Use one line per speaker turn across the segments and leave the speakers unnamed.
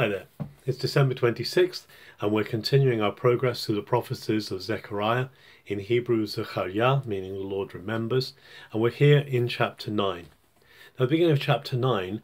Hi there, it's December 26th and we're continuing our progress through the prophecies of Zechariah, in Hebrew Zechariah, meaning the Lord remembers, and we're here in chapter 9. Now, at the beginning of chapter 9,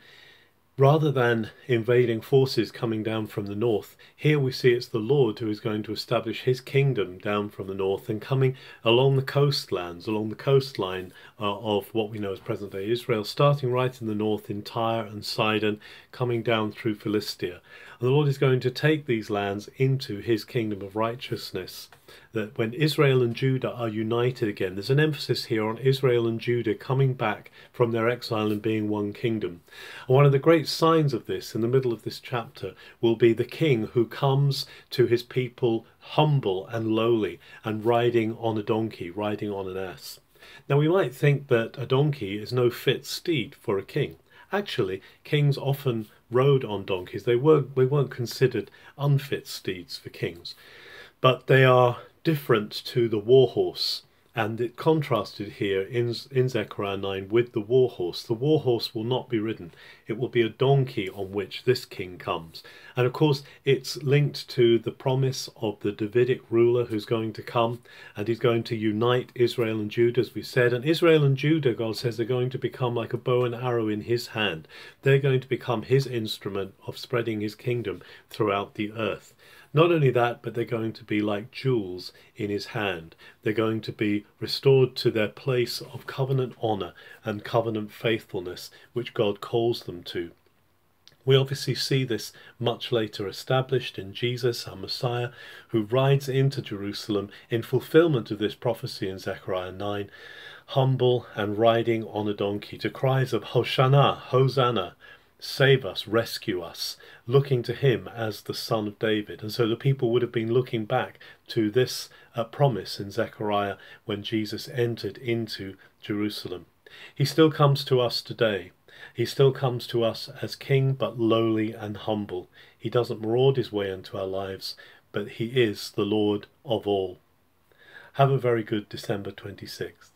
rather than invading forces coming down from the north, here we see it's the Lord who is going to establish his kingdom down from the north and coming along the coastlands, along the coastline of what we know as present-day Israel, starting right in the north in Tyre and Sidon, coming down through Philistia. And the Lord is going to take these lands into his kingdom of righteousness. That when Israel and Judah are united again, there's an emphasis here on Israel and Judah coming back from their exile and being one kingdom. And one of the great signs of this in the middle of this chapter will be the king who comes to his people humble and lowly and riding on a donkey, riding on an ass. Now we might think that a donkey is no fit steed for a king. Actually, kings often rode on donkeys. They weren't considered unfit steeds for kings. But they are different to the warhorse, and it contrasted here in Zechariah 9 with the warhorse. The warhorse will not be ridden. It will be a donkey on which this king comes. And of course it's linked to the promise of the Davidic ruler who's going to come, and he's going to unite Israel and Judah, as we said. And Israel and Judah, God says, they're going to become like a bow and arrow in his hand. They're going to become his instrument of spreading his kingdom throughout the earth. Not only that, but they're going to be like jewels in his hand. They're going to be restored to their place of covenant honour and covenant faithfulness, which God calls them to. We obviously see this much later established in Jesus, our Messiah, who rides into Jerusalem in fulfilment of this prophecy in Zechariah 9, humble and riding on a donkey, to cries of Hosanna, Hosanna, save us, rescue us, looking to him as the Son of David. And so the people would have been looking back to this promise in Zechariah when Jesus entered into Jerusalem. He still comes to us today. He still comes to us as king, but lowly and humble. He doesn't maraud his way into our lives, but he is the Lord of all. Have a very good December 26th.